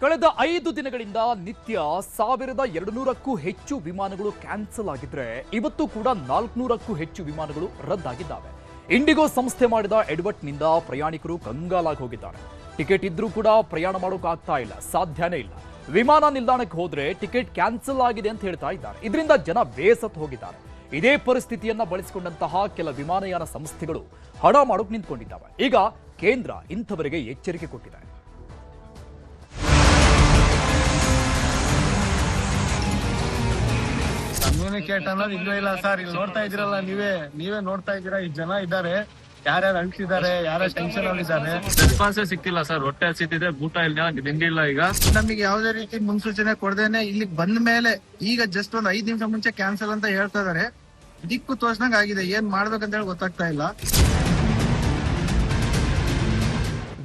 ಕಳೆದ 5 ದಿನಗಳಿಂದ ನಿತ್ಯ 1200ಕ್ಕೂ ಹೆಚ್ಚು ವಿಮಾನಗಳು ಕ್ಯಾನ್ಸಲ್ ಆಗಿದ್ರೆ ಇವತ್ತು ಕೂಡ 400ಕ್ಕೂ ಹೆಚ್ಚು ವಿಮಾನಗಳು ರದ್ದಾಗಿದ್ದಾವೆ. ಇಂಡಿಗೋ ಸಂಸ್ಥೆ ಮಾಡಿದ ಎಡವಟ್ಟಿನಿಂದ ಪ್ರಯಾಣಿಕರು ಕಂಗಾಲಾಗಿ ಹೋಗಿದ್ದಾರೆ. ಟಿಕೆಟ್ ಇದ್ರೂ ಕೂಡ ಪ್ರಯಾಣ ಮಾಡೋಕ್ಕಾಗ್ತಾ ಇಲ್ಲ, ಸಾಧ್ಯನೇ ಇಲ್ಲ. ವಿಮಾನ ನಿಲ್ದಾಣಕ್ಕೆ ಹೋದ್ರೆ ಟಿಕೆಟ್ ಕ್ಯಾನ್ಸಲ್ ಆಗಿದೆ ಅಂತ ಹೇಳ್ತಾ ಇದ್ದಾರೆ. ಇದರಿಂದ ಜನ ಬೇಸತ್ತು ಹೋಗಿದ್ದಾರೆ. ಇದೇ ಪರಿಸ್ಥಿತಿಯನ್ನ ಬಳಸಿಕೊಂಡಂತಹ ಕೆಲ ವಿಮಾನಯಾನ ಸಂಸ್ಥೆಗಳು ಹಣ ಮಾಡೋಕೆ ನಿಂತ್ಕೊಂಡಿದ್ದಾವೆ. ಈಗ ಕೇಂದ್ರ ಇಂಥವರಿಗೆ ಎಚ್ಚರಿಕೆ ಕೊಟ್ಟಿದೆ. ಕಮ್ಯುನಿಕೇಟ್ ಅನ್ನೋದು ಇಲ್ಲೇ ಇಲ್ಲ ಸರ್. ಇಲ್ಲಿ ನೋಡ್ತಾ ಇದ್ದೀರಲ್ಲ, ನೀವೇ ನೋಡ್ತಾ ಇದ್ದೀರಾ. ಈ ಜನ ಇದ್ದಾರೆ, ಯಾರ್ಯಾರು ಅಂಟಿಸಿದ್ದಾರೆ, ಯಾರ್ಯಾರು ಟೆನ್ಷನ್ ಆಗಿದ್ದಾರೆ. ರೆಸ್ಪಾನ್ಸೇ ಸಿಕ್ತಿಲ್ಲ ಸರ್. ಹೊಟ್ಟೆ ಹಸಿತಿದೆ, ಊಟ ಇಲ್ಲ, ತಿಂಡಿ ಇಲ್ಲ. ಈಗ ನಮಗೆ ಯಾವುದೇ ರೀತಿ ಮುನ್ಸೂಚನೆ ಕೊಡದೇನೆ ಇಲ್ಲಿ ಬಂದ ಮೇಲೆ ಈಗ ಜಸ್ಟ್ ಒಂದು 5 ನಿಮಿಷ ಮುಂಚೆ ಕ್ಯಾನ್ಸಲ್ ಅಂತ ಹೇಳ್ತಾ ಇದಾರೆ. ದಿಕ್ಕು ತೋರ್ಸ್ದಂಗ್ ಆಗಿದೆ. ಏನ್ ಮಾಡ್ಬೇಕಂತ ಹೇಳಿ ಗೊತ್ತಾಗ್ತಾ ಇಲ್ಲ.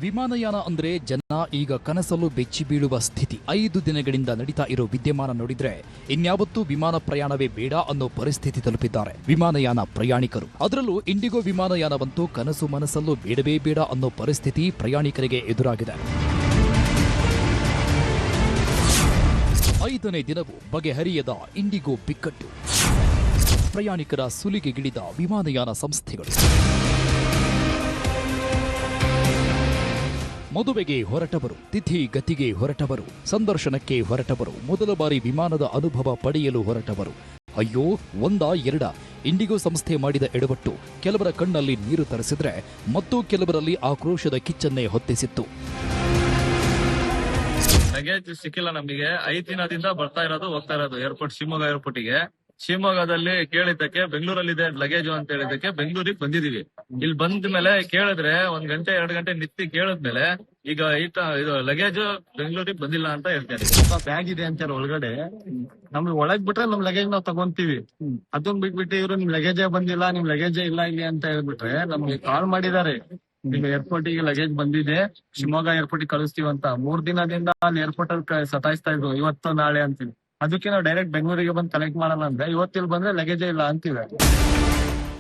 ವಿಮಾನಯಾನ ಅಂದ್ರೆ ಜನ ಈಗ ಕನಸಲು ಬೆಚ್ಚಿ ಬೀಳುವ ಸ್ಥಿತಿ. 5 ದಿನಗಳಿಂದ ನಡೀತಾ ಇರೋ ವಿದ್ಯಮಾನ ನೋಡಿದ್ರೆ ಇನ್ಯಾವತ್ತೂ ವಿಮಾನ ಪ್ರಯಾಣವೇ ಬೇಡ ಅನ್ನೋ ಪರಿಸ್ಥಿತಿ ತಲುಪಿದ್ದಾರೆ ವಿಮಾನಯಾನ ಪ್ರಯಾಣಿಕರು. ಅದರಲ್ಲೂ ಇಂಡಿಗೋ ವಿಮಾನಯಾನವಂತೂ ಕನಸು ಮನಸ್ಸಲ್ಲೂ ಬೇಡವೇ ಬೇಡ ಅನ್ನೋ ಪರಿಸ್ಥಿತಿ ಪ್ರಯಾಣಿಕರಿಗೆ ಎದುರಾಗಿದೆ. 5ನೇ ದಿನವೂ ಬಗೆಹರಿಯದ ಇಂಡಿಗೋ ಬಿಕ್ಕಟ್ಟು. ಪ್ರಯಾಣಿಕರ ಸುಲಿಗೆಗಿಳಿದ ವಿಮಾನಯಾನ ಸಂಸ್ಥೆಗಳು. ಮದುವೆಗೆ ಹೊರಟವರು, ತಿಥಿ ಗತಿಗೆ ಹೊರಟವರು, ಸಂದರ್ಶನಕ್ಕೆ ಹೊರಟವರು, ಮೊದಲ ಬಾರಿ ವಿಮಾನದ ಅನುಭವ ಪಡೆಯಲು ಹೊರಟವರು. ಅಯ್ಯೋ, ಒಂದ ಇಂಡಿಗೋ ಸಂಸ್ಥೆ ಮಾಡಿದ ಎಡವಟ್ಟು ಕೆಲವರ ಕಣ್ಣಲ್ಲಿ ನೀರು ತರಿಸಿದ್ರೆ ಮತ್ತು ಕೆಲವರಲ್ಲಿ ಆಕ್ರೋಶದ ಕಿಚ್ಚನ್ನೇ ಹೊತ್ತಿಸಿತ್ತು. ಲಗೇಜ್ ಸಿಕ್ಕಿಲ್ಲ ನಮಗೆ. 5 ದಿನದಿಂದ ಬರ್ತಾ ಇರೋದು, ಹೋಗ್ತಾ ಇರೋದು ಏರ್ಪೋರ್ಟ್, ಶಿವಮೊಗ್ಗ ಏರ್ಪೋರ್ಟಿಗೆ. ಶಿವಮೊಗ್ಗದಲ್ಲಿ ಕೇಳಿದ್ದಕ್ಕೆ ಬೆಂಗಳೂರಲ್ಲಿದೆ ಲಗೇಜು ಅಂತ ಹೇಳಿದಕ್ಕೆ ಬೆಂಗಳೂರಿಗೆ ಬಂದಿದೀವಿ. ಇಲ್ಲಿ ಬಂದ ಮೇಲೆ ಕೇಳಿದ್ರೆ 1 ಗಂಟೆ 2 ಗಂಟೆ ನಿತ್ತಿ ಕೇಳಿದ್ಮೇಲೆ ಈಗ ಇದು ಲಗೇಜ್ ಬೆಂಗಳೂರಿಗೆ ಬಂದಿಲ್ಲ ಅಂತ ಹೇಳ್ತಾರೆ. ಬ್ಯಾಗ್ ಇದೆ ಅಂತಾರೆ ಒಳಗಡೆ. ನಮ್ಗೆ ಒಳಗ್ ಬಿಟ್ರೆ ನಮ್ ಲಗೇಜ್ ನಾವ್ ತಗೊಂತೀವಿ. ಅದನ್ನ ಬಿಟ್ಬಿಟ್ಟು ಇವ್ರು ನಿಮ್ ಲಗೇಜೇ ಬಂದಿಲ್ಲ, ನಿಮ್ ಲಗೇಜೇ ಇಲ್ಲ ಇಲ್ಲಿ ಅಂತ ಹೇಳ್ಬಿಟ್ರೆ ನಮ್ಗೆ ಕಾಲ್ ಮಾಡಿದ್ದಾರೆ. ನಿಮ್ ಏರ್ಪೋರ್ಟ್ ಗೆ ಲಗೇಜ್ ಬಂದಿದೆ, ಶಿವಮೊಗ್ಗ ಏರ್ಪೋರ್ಟ್ ಗೆ ಕಳಿಸ್ತೀವಿ ಅಂತ. 3 ದಿನದಿಂದ ಅಲ್ಲಿ ಏರ್ಪೋರ್ಟ್ ಅಲ್ಲಿ ಸತಾಯಿಸ್ತಾ ಇದ್ರು, ಇವತ್ತು ನಾಳೆ ಅಂತೀವಿ. ಅದಕ್ಕೆ ನಾವು ಡೈರೆಕ್ಟ್ ಬೆಂಗಳೂರಿಗೆ ಬಂದು ಕಲೆಕ್ಟ್ ಮಾಡೋಣ ಅಂದ್ರೆ ಇವತ್ತಿಲ್ಲಿ ಬಂದ್ರೆ ಲಗೇಜೇ ಇಲ್ಲ ಅಂತೀವಿ.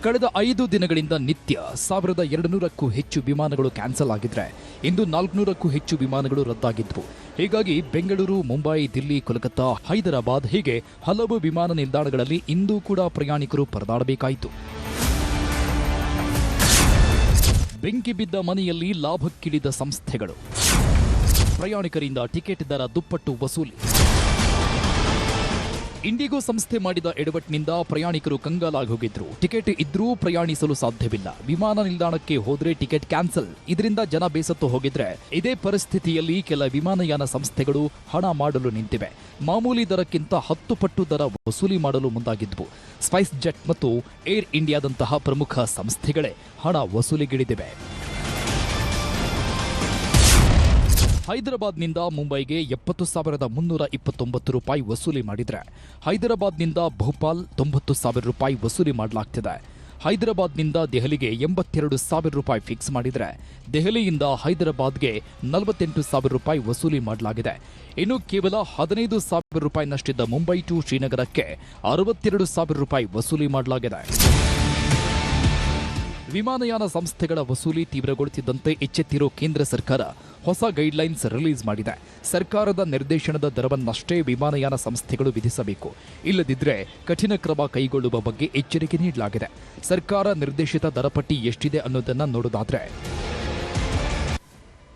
ಕಳೆದ 5 ದಿನಗಳಿಂದ ನಿತ್ಯ 1200ಕ್ಕೂ ಹೆಚ್ಚು ವಿಮಾನಗಳು ಕ್ಯಾನ್ಸಲ್ ಆಗಿದ್ರೆ ಇಂದು 400ಕ್ಕೂ ಹೆಚ್ಚು ವಿಮಾನಗಳು ರದ್ದಾಗಿದ್ವು. ಹೀಗಾಗಿ ಬೆಂಗಳೂರು, ಮುಂಬೈ, ದಿಲ್ಲಿ, ಕೋಲ್ಕತ್ತಾ, ಹೈದರಾಬಾದ್ ಹೀಗೆ ಹಲವು ವಿಮಾನ ನಿಲ್ದಾಣಗಳಲ್ಲಿ ಇಂದು ಕೂಡ ಪ್ರಯಾಣಿಕರು ಪರದಾಡಬೇಕಾಯಿತು. ಬೆಂಕಿ ಬಿದ್ದ ಮನೆಯಲ್ಲಿ ಲಾಭಕ್ಕಿಳಿದ ಸಂಸ್ಥೆಗಳು. ಪ್ರಯಾಣಿಕರಿಂದ ಟಿಕೆಟ್ ದರ ದುಪ್ಪಟ್ಟು ವಸೂಲಿ. ಇಂಡಿಗೋ ಸಂಸ್ಥೆ ಮಾಡಿದ ಎಡವಟ್ಟಿನಿಂದ ಪ್ರಯಾಣಿಕರು ಕಂಗಾಲಾಗಿ ಹೋಗಿದ್ರು. ಟಿಕೆಟ್ ಇದ್ರೂ ಪ್ರಯಾಣಿಸಲು ಸಾಧ್ಯವಿಲ್ಲ. ವಿಮಾನ ನಿಲ್ದಾಣಕ್ಕೆ ಹೋದ್ರೆ ಟಿಕೆಟ್ ಕ್ಯಾನ್ಸಲ್. ಇದರಿಂದ ಜನ ಬೇಸತ್ತು ಹೋಗಿದ್ರೆ ಇದೇ ಪರಿಸ್ಥಿತಿಯಲ್ಲಿ ಕೆಲ ವಿಮಾನಯಾನ ಸಂಸ್ಥೆಗಳು ಹಣ ಮಾಡಲು ನಿಂತಿವೆ. ಮಾಮೂಲಿ ದರಕ್ಕಿಂತ 10 ಪಟ್ಟು ದರ ವಸೂಲಿ ಮಾಡಲು ಮುಂದಾಗಿದ್ವು. ಸ್ಪೈಸ್ ಜೆಟ್ ಮತ್ತು ಏರ್ ಇಂಡಿಯಾದಂತಹ ಪ್ರಮುಖ ಸಂಸ್ಥೆಗಳೇ ಹಣ ವಸೂಲಿಗಿಳಿದಿವೆ. ಹೈದರಾಬಾದ್ನಿಂದ ಮುಂಬೈಗೆ 70,329 ರೂಪಾಯಿ ವಸೂಲಿ ಮಾಡಿದ್ರೆ ಹೈದರಾಬಾದ್ನಿಂದ ಭೋಪಾಲ್ 90,000 ರೂಪಾಯಿ ವಸೂಲಿ ಮಾಡಲಾಗ್ತಿದೆ. ಹೈದರಾಬಾದ್ನಿಂದ ದೆಹಲಿಗೆ 82,000 ರೂಪಾಯಿ ಫಿಕ್ಸ್ ಮಾಡಿದ್ರೆ ದೆಹಲಿಯಿಂದ ಹೈದರಾಬಾದ್ಗೆ 48,000 ರೂಪಾಯಿ ವಸೂಲಿ ಮಾಡಲಾಗಿದೆ. ಇನ್ನು ಕೇವಲ 15,000 ರೂಪಾಯಿನಷ್ಟಿದ್ದ ಮುಂಬೈ ಟು ಶ್ರೀನಗರಕ್ಕೆ 62,000 ರೂಪಾಯಿ ವಸೂಲಿ ಮಾಡಲಾಗಿದೆ. ವಿಮಾನಯಾನ ಸಂಸ್ಥೆಗಳ ವಸೂಲಿ ತೀವ್ರಗೊಳ್ಳುತ್ತಿದ್ದಂತೆ ಎಚ್ಚೆತ್ತಿರೋ ಕೇಂದ್ರ ಸರ್ಕಾರ ಹೊಸ ಗೈಡ್ಲೈನ್ಸ್ ರಿಲೀಸ್ ಮಾಡಿದೆ. ಸರ್ಕಾರದ ನಿರ್ದೇಶನದ ದರವನ್ನಷ್ಟೇ ವಿಮಾನಯಾನ ಸಂಸ್ಥೆಗಳು ವಿಧಿಸಬೇಕು, ಇಲ್ಲದಿದ್ದರೆ ಕಠಿಣ ಕ್ರಮ ಕೈಗೊಳ್ಳುವ ಬಗ್ಗೆ ಎಚ್ಚರಿಕೆ ನೀಡಲಾಗಿದೆ. ಸರ್ಕಾರ ನಿರ್ದೇಶಿತ ದರಪಟ್ಟಿ ಎಷ್ಟಿದೆ ಅನ್ನೋದನ್ನ ನೋಡೋದಾದ್ರೆ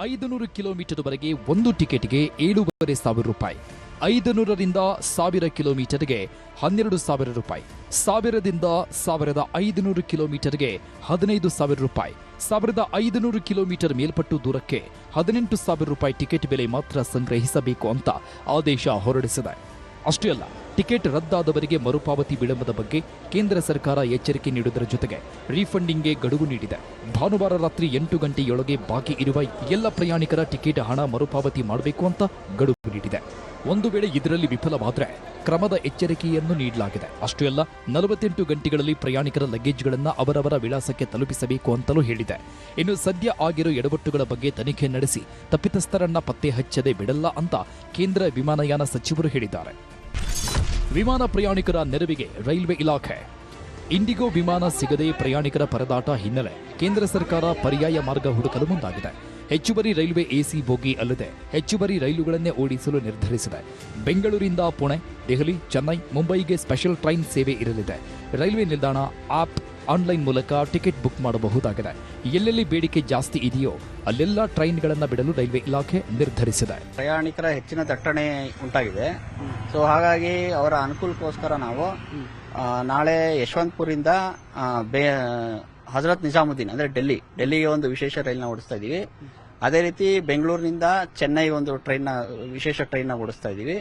500 ಕಿಲೋಮೀಟರ್ವರೆಗೆ ಒಂದು ಟಿಕೆಟ್ಗೆ 7,500 ರೂಪಾಯಿ, 500ರಿಂದ 1000 ಕಿಲೋಮೀಟರ್ಗೆ 12,000 ರೂಪಾಯಿ, 1000ದಿಂದ 1,500 ಕಿಲೋಮೀಟರ್ಗೆ 15,000 ರೂಪಾಯಿ, 1,500 ಕಿಲೋಮೀಟರ್ ಮೇಲ್ಪಟ್ಟು ದೂರಕ್ಕೆ 18,000 ರೂಪಾಯಿ ಟಿಕೆಟ್ ಬೆಲೆ ಮಾತ್ರ ಸಂಗ್ರಹಿಸಬೇಕು ಅಂತ ಆದೇಶ ಹೊರಡಿಸಿದೆ. ಅಷ್ಟೇ ಅಲ್ಲ, ಟಿಕೆಟ್ ರದ್ದಾದವರಿಗೆ ಮರುಪಾವತಿ ವಿಳಂಬದ ಬಗ್ಗೆ ಕೇಂದ್ರ ಸರ್ಕಾರ ಎಚ್ಚರಿಕೆ ನೀಡುವುದರ ಜೊತೆಗೆ ರೀಫಂಡಿಂಗ್ಗೆ ಗಡುವು ನೀಡಿದೆ. ಭಾನುವಾರ ರಾತ್ರಿ 8 ಗಂಟೆಯೊಳಗೆ ಬಾಕಿ ಇರುವ ಎಲ್ಲ ಪ್ರಯಾಣಿಕರ ಟಿಕೆಟ್ ಹಣ ಮರುಪಾವತಿ ಮಾಡಬೇಕು ಅಂತ ಗಡುವು ನೀಡಿದೆ. ಒಂದು ವೇಳೆ ಇದರಲ್ಲಿ ವಿಫಲವಾದರೆ ಕ್ರಮದ ಎಚ್ಚರಿಕೆಯನ್ನು ನೀಡಲಾಗಿದೆ. ಅಷ್ಟೇ ಅಲ್ಲ, 48 ಗಂಟೆಗಳಲ್ಲಿ ಪ್ರಯಾಣಿಕರ ಲಗೇಜ್ಗಳನ್ನು ಅವರವರ ವಿಳಾಸಕ್ಕೆ ತಲುಪಿಸಬೇಕು ಅಂತಲೂ ಹೇಳಿದೆ. ಇನ್ನು ಸದ್ಯ ಆಗಿರೋ ಎಡವಟ್ಟುಗಳ ಬಗ್ಗೆ ತನಿಖೆ ನಡೆಸಿ ತಪ್ಪಿತಸ್ಥರನ್ನ ಪತ್ತೆ ಹಚ್ಚದೆ ಬಿಡಲ್ಲ ಅಂತ ಕೇಂದ್ರ ವಿಮಾನಯಾನ ಸಚಿವರು ಹೇಳಿದ್ದಾರೆ. ವಿಮಾನ ಪ್ರಯಾಣಿಕರ ನೆರವಿಗೆ ರೈಲ್ವೆ ಇಲಾಖೆ. ಇಂಡಿಗೋ ವಿಮಾನ ಸಿಗದೆ ಪ್ರಯಾಣಿಕರ ಪರದಾಟ ಹಿನ್ನೆಲೆ ಕೇಂದ್ರ ಸರ್ಕಾರ ಪರ್ಯಾಯ ಮಾರ್ಗ ಹುಡುಕಲು ಮುಂದಾಗಿದೆ. ಹೆಚ್ಚುವರಿ ರೈಲ್ವೆ ಎಸಿ ಬೋಗಿ ಅಲ್ಲದೆ ಹೆಚ್ಚುವರಿ ರೈಲುಗಳನ್ನೇ ಓಡಿಸಲು ನಿರ್ಧರಿಸಿದೆ. ಬೆಂಗಳೂರಿಂದ ಪುಣೆ, ದೆಹಲಿ, ಚೆನ್ನೈ, ಮುಂಬೈಗೆ ಸ್ಪೆಷಲ್ ಟ್ರೈನ್ ಸೇವೆ ಇರಲಿದೆ. ರೈಲ್ವೆ ನಿಲ್ದಾಣ ಆಪ್ ಆನ್ಲೈನ್ ಮೂಲಕ ಟಿಕೆಟ್ ಬುಕ್ ಮಾಡಬಹುದಾಗಿದೆ. ಎಲ್ಲೆಲ್ಲಿ ಬೇಡಿಕೆ ಜಾಸ್ತಿ ಇದೆಯೋ ಅಲ್ಲೆಲ್ಲ ಟ್ರೈನ್ಗಳನ್ನು ಬಿಡಲು ರೈಲ್ವೆ ಇಲಾಖೆ ನಿರ್ಧರಿಸಿದೆ. ಪ್ರಯಾಣಿಕರ ಹೆಚ್ಚಿನ ದಟ್ಟಣೆ ಉಂಟಾಗಿದೆ. ಸೊ ಹಾಗಾಗಿ ಅವರ ಅನುಕೂಲಕ್ಕೋಸ್ಕರ ನಾವು ನಾಳೆ ಯಶವಂತಪುರಿಂದ ಹಜರತ್ ನಿಜಾಮುದ್ದೀನ್ ಅಂದ್ರೆ ಡೆಲ್ಲಿಗೆ ಒಂದು ವಿಶೇಷ ರೈಲ್ನ ಓಡಿಸ್ತಾ ಇದೀವಿ. ಅದೇ ರೀತಿ ಬೆಂಗಳೂರಿನಿಂದ ಚೆನ್ನೈ ಒಂದು ವಿಶೇಷ ಟ್ರೈನ್ನ ಓಡಿಸ್ತಾ ಇದೀವಿ.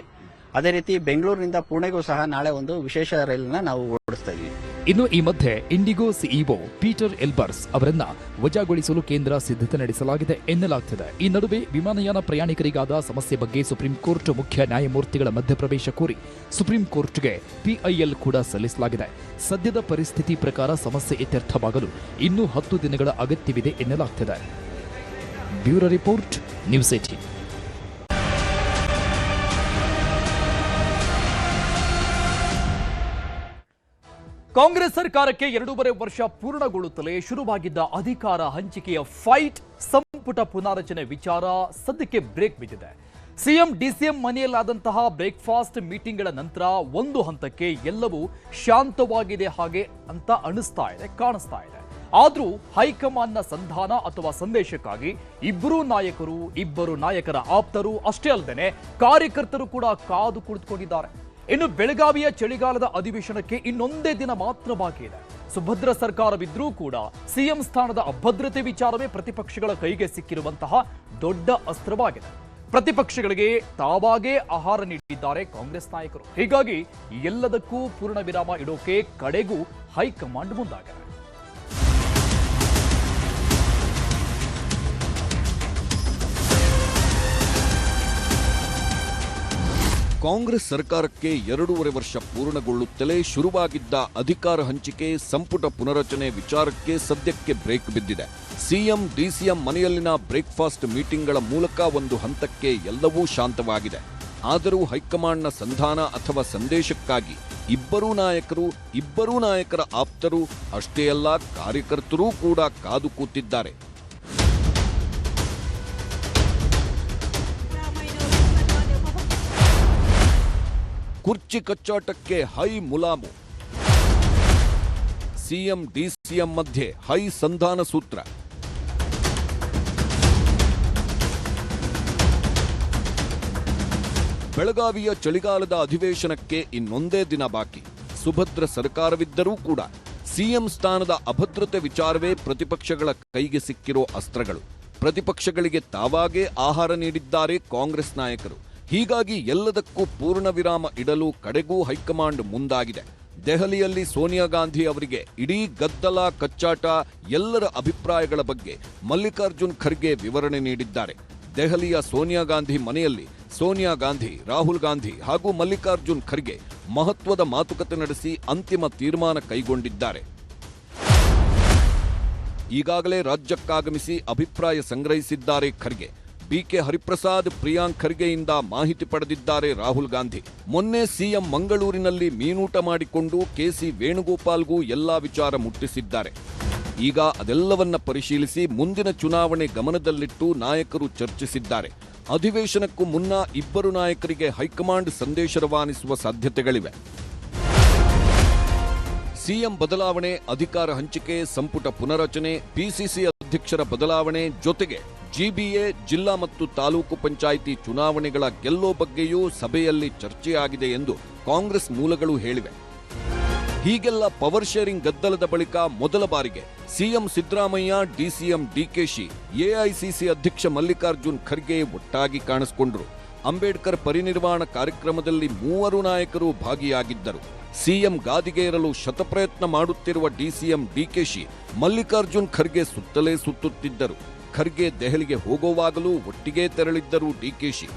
ಅದೇ ರೀತಿ ಬೆಂಗಳೂರಿನಿಂದ ಪುಣೆಗೂ ಸಹ ನಾಳೆ ಒಂದು ವಿಶೇಷ ರೈಲನ್ನ ನಾವು ಓಡಿಸ್ತಾ ಇದೀವಿ. ಇನ್ನು ಈ ಮಧ್ಯೆ ಇಂಡಿಗೋ ಸಿಇಒ ಪೀಟರ್ ಎಲ್ಬರ್ಸ್ ಅವರನ್ನ ವಜಾಗೊಳಿಸಲು ಕೇಂದ್ರ ಸಿದ್ಧತೆ ನಡೆಸಲಾಗಿದೆ ಎನ್ನಲಾಗ್ತಿದೆ. ಈ ನಡುವೆ ವಿಮಾನಯಾನ ಪ್ರಯಾಣಿಕರಿಗಾದ ಸಮಸ್ಯೆ ಬಗ್ಗೆ ಸುಪ್ರೀಂ ಕೋರ್ಟ್ ಮುಖ್ಯ ನ್ಯಾಯಮೂರ್ತಿಗಳ ಮಧ್ಯಪ್ರವೇಶ ಕೋರಿ ಸುಪ್ರೀಂ ಕೋರ್ಟ್ಗೆ ಪಿಐಎಲ್ ಕೂಡ ಸಲ್ಲಿಸಲಾಗಿದೆ. ಸದ್ಯದ ಪರಿಸ್ಥಿತಿ ಪ್ರಕಾರ ಸಮಸ್ಯೆ ಇತ್ಯರ್ಥವಾಗಲು ಇನ್ನೂ 10 ದಿನಗಳ ಅಗತ್ಯವಿದೆ ಎನ್ನಲಾಗ್ತಿದೆ. Bureau report, news 18. ಕಾಂಗ್ರೆಸ್ ಸರ್ಕಾರಕ್ಕೆ 2.5 ವರ್ಷ ಪೂರ್ಣಗೊಳ್ಳುತ್ತಲೇ ಶುರುವಾಗಿದ್ದ ಅಧಿಕಾರ ಹಂಚಿಕೆಯ ಫೈಟ್, ಸಂಪುಟ ಪುನಾರಚನೆ ವಿಚಾರ ಸದ್ಯಕ್ಕೆ ಬ್ರೇಕ್ ಬಿದ್ದಿದೆ. ಸಿಎಂ ಡಿಸಿಎಂ ಮನೆಯಲ್ಲಾದಂತಹ ಬ್ರೇಕ್ಫಾಸ್ಟ್ ಮೀಟಿಂಗ್ಗಳ ನಂತರ ಒಂದು ಹಂತಕ್ಕೆ ಎಲ್ಲವೂ ಶಾಂತವಾಗಿದೆ ಹಾಗೆ ಅಂತ ಕಾಣಿಸ್ತಾ ಇದೆ. ಆದ್ರೂ ಹೈಕಮಾಂಡ್ನ ಸಂಧಾನ ಅಥವಾ ಸಂದೇಶಕ್ಕಾಗಿ ಇಬ್ಬರು ನಾಯಕರ ಆಪ್ತರು ಅಷ್ಟೇ ಅಲ್ಲದೆ ಕಾರ್ಯಕರ್ತರು ಕೂಡ ಕಾದು ಕುಳಿತುಕೊಂಡಿದ್ದಾರೆ. ಇನ್ನು ಬೆಳಗಾವಿಯ ಚಳಿಗಾಲದ ಅಧಿವೇಶನಕ್ಕೆ ಇನ್ನೊಂದೇ ದಿನ ಮಾತ್ರ ಬಾಕಿ ಇದೆ. ಸುಭದ್ರ ಸರ್ಕಾರವಿದ್ರೂ ಕೂಡ ಸಿಎಂ ಸ್ಥಾನದ ಅಭದ್ರತೆ ವಿಚಾರವೇ ಪ್ರತಿಪಕ್ಷಗಳ ಕೈಗೆ ಸಿಕ್ಕಿರುವಂತಹ ದೊಡ್ಡ ಅಸ್ತ್ರವಾಗಿದೆ. ಪ್ರತಿಪಕ್ಷಗಳಿಗೆ ತಾವಾಗೇ ಆಹಾರ ನೀಡಿದ್ದಾರೆ ಕಾಂಗ್ರೆಸ್ ನಾಯಕರು. ಹೀಗಾಗಿ ಎಲ್ಲದಕ್ಕೂ ಪೂರ್ಣ ವಿರಾಮ ಇಡೋಕೆ ಕಡೆಗೂ ಹೈಕಮಾಂಡ್ ಮುಂದಾಗಿದೆ. ಕಾಂಗ್ರೆಸ್ ಸರ್ಕಾರಕ್ಕೆ 2.5 ವರ್ಷ ಪೂರ್ಣಗೊಳ್ಳುತ್ತಲೇ ಶುರುವಾಗಿದ್ದ ಅಧಿಕಾರ ಹಂಚಿಕೆ, ಸಂಪುಟ ಪುನರಚನೆ ವಿಚಾರಕ್ಕೆ ಸದ್ಯಕ್ಕೆ ಬ್ರೇಕ್ ಬಿದ್ದಿದೆ. ಸಿಎಂ ಡಿಸಿಎಂ ಮನೆಯಲ್ಲಿನ ಬ್ರೇಕ್ಫಾಸ್ಟ್ ಮೀಟಿಂಗ್ಗಳ ಮೂಲಕ ಒಂದು ಹಂತಕ್ಕೆ ಎಲ್ಲವೂ ಶಾಂತವಾಗಿದೆ. ಆದರೂ ಹೈಕಮಾಂಡ್ನ ಸಂಧಾನ ಅಥವಾ ಸಂದೇಶಕ್ಕಾಗಿ ಇಬ್ಬರೂ ನಾಯಕರ ಆಪ್ತರು ಅಷ್ಟೇ ಅಲ್ಲ, ಕಾರ್ಯಕರ್ತರೂ ಕೂಡ ಕಾದು ಕೂತಿದ್ದಾರೆ. ಕುರ್ಚಿ ಕಚ್ಚಾಟಕ್ಕೆ ಹೈ ಮುಲಾಮು, ಸಿಎಂ ಡಿಸಿಎಂ ಮಧ್ಯೆ ಹೈ ಸಂಧಾನ ಸೂತ್ರ. ಬೆಳಗಾವಿಯ ಚಳಿಗಾಲದ ಅಧಿವೇಶನಕ್ಕೆ ಇನ್ನೊಂದೇ ದಿನ ಬಾಕಿ. ಸುಭದ್ರ ಸರ್ಕಾರವಿದ್ದರೂ ಕೂಡ ಸಿಎಂ ಸ್ಥಾನದ ಅಭದ್ರತೆ ವಿಚಾರವೇ ಪ್ರತಿಪಕ್ಷಗಳ ಕೈಗೆ ಸಿಕ್ಕಿರೋ ಅಸ್ತ್ರಗಳು. ಪ್ರತಿಪಕ್ಷಗಳಿಗೆ ತಾವಾಗೇ ಆಹಾರ ನೀಡಿದ್ದಾರೆ ಕಾಂಗ್ರೆಸ್ ನಾಯಕರು. ಹೀಗಾಗಿ ಎಲ್ಲದಕ್ಕೂ ಪೂರ್ಣ ವಿರಾಮ ಇಡಲು ಕಡೆಗೂ ಹೈಕಮಾಂಡ್ ಮುಂದಾಗಿದೆ. ದೆಹಲಿಯಲ್ಲಿ ಸೋನಿಯಾ ಗಾಂಧಿ ಅವರಿಗೆ ಇಡೀ ಗದ್ದಲ, ಕಚ್ಚಾಟ, ಎಲ್ಲರ ಅಭಿಪ್ರಾಯಗಳ ಬಗ್ಗೆ ಮಲ್ಲಿಕಾರ್ಜುನ್ ಖರ್ಗೆ ವಿವರಣೆ ನೀಡಿದ್ದಾರೆ. ದೆಹಲಿಯ ಸೋನಿಯಾ ಗಾಂಧಿ ಮನೆಯಲ್ಲಿ ಸೋನಿಯಾ ಗಾಂಧಿ, ರಾಹುಲ್ ಗಾಂಧಿ ಹಾಗೂ ಮಲ್ಲಿಕಾರ್ಜುನ್ ಖರ್ಗೆ ಮಹತ್ವದ ಮಾತುಕತೆ ನಡೆಸಿ ಅಂತಿಮ ತೀರ್ಮಾನ ಕೈಗೊಂಡಿದ್ದಾರೆ. ಈಗಾಗಲೇ ರಾಜ್ಯಕ್ಕಾಗಮಿಸಿ ಅಭಿಪ್ರಾಯ ಸಂಗ್ರಹಿಸಿದ್ದಾರೆ ಖರ್ಗೆ. ಬಿಕೆ ಹರಿಪ್ರಸಾದ್, ಪ್ರಿಯಾಂಕ್ ಖರ್ಗೆಯಿಂದ ಮಾಹಿತಿ ಪಡೆದಿದ್ದಾರೆ ರಾಹುಲ್ ಗಾಂಧಿ. ಮೊನ್ನೆ ಸಿಎಂ ಮಂಗಳೂರಿನಲ್ಲಿ ಮೀನೂಟ ಮಾಡಿಕೊಂಡು ಕೆಸಿ ವೇಣುಗೋಪಾಲ್ಗೂ ಎಲ್ಲಾ ವಿಚಾರ ಮುಟ್ಟಿಸಿದ್ದಾರೆ. ಈಗ ಅದೆಲ್ಲವನ್ನ ಪರಿಶೀಲಿಸಿ ಮುಂದಿನ ಚುನಾವಣೆ ಗಮನದಲ್ಲಿಟ್ಟು ನಾಯಕರು ಚರ್ಚಿಸಿದ್ದಾರೆ. ಅಧಿವೇಶನಕ್ಕೂ ಮುನ್ನ ಇಬ್ಬರು ನಾಯಕರಿಗೆ ಹೈಕಮಾಂಡ್ ಸಂದೇಶ ರವಾನಿಸುವ ಸಾಧ್ಯತೆಗಳಿವೆ. ಸಿಎಂ ಬದಲಾವಣೆ, ಅಧಿಕಾರ ಹಂಚಿಕೆ, ಸಂಪುಟ ಪುನರಚನೆ, ಪಿಸಿಸಿ ಅಧ್ಯಕ್ಷರ ಬದಲಾವಣೆ ಜೊತೆಗೆ ಜಿಬಿಎ, ಜಿಲ್ಲಾ ಮತ್ತು ತಾಲೂಕು ಪಂಚಾಯಿತಿ ಚುನಾವಣೆಗಳ ಗೆಲ್ಲೋ ಬಗ್ಗೆಯೂ ಸಭೆಯಲ್ಲಿ ಚರ್ಚೆಯಾಗಿದೆ ಎಂದು ಕಾಂಗ್ರೆಸ್ ಮೂಲಗಳು ಹೇಳಿವೆ. ಹೀಗೆಲ್ಲ ಪವರ್ ಶೇರಿಂಗ್ ಗದ್ದಲದ ಬಳಿಕ ಮೊದಲ ಬಾರಿಗೆ CM Siddaramaiah, DCM DKShi, AICC ಅಧ್ಯಕ್ಷ ಮಲ್ಲಿಕಾರ್ಜುನ್ ಖರ್ಗೆ ಒಟ್ಟಾಗಿ ಕಾಣಿಸಿಕೊಂಡರು. ಅಂಬೇಡ್ಕರ್ ಪರಿನಿರ್ವಾಣ ಕಾರ್ಯಕ್ರಮದಲ್ಲಿ 3 ನಾಯಕರು ಭಾಗಿಯಾಗಿದ್ದರು. ಸಿಎಂ ಗಾದಿಗೆ ಏರಲು ಶತಪ್ರಯತ್ನ ಮಾಡುತ್ತಿರುವ ಡಿಸಿಎಂ ಡಿಕೆಶಿ ಮಲ್ಲಿಕಾರ್ಜುನ್ ಖರ್ಗೆ ಸುತ್ತಲೇ ಸುತ್ತುತ್ತಿದ್ದರು. ಖರ್ಗೆ ದೆಹಲಿಗೆ ಹೋಗುವಾಗಲೂ ಒಟ್ಟಿಗೆ ತೆರಳಿದ್ದರು ಡಿಕೆಶಿ.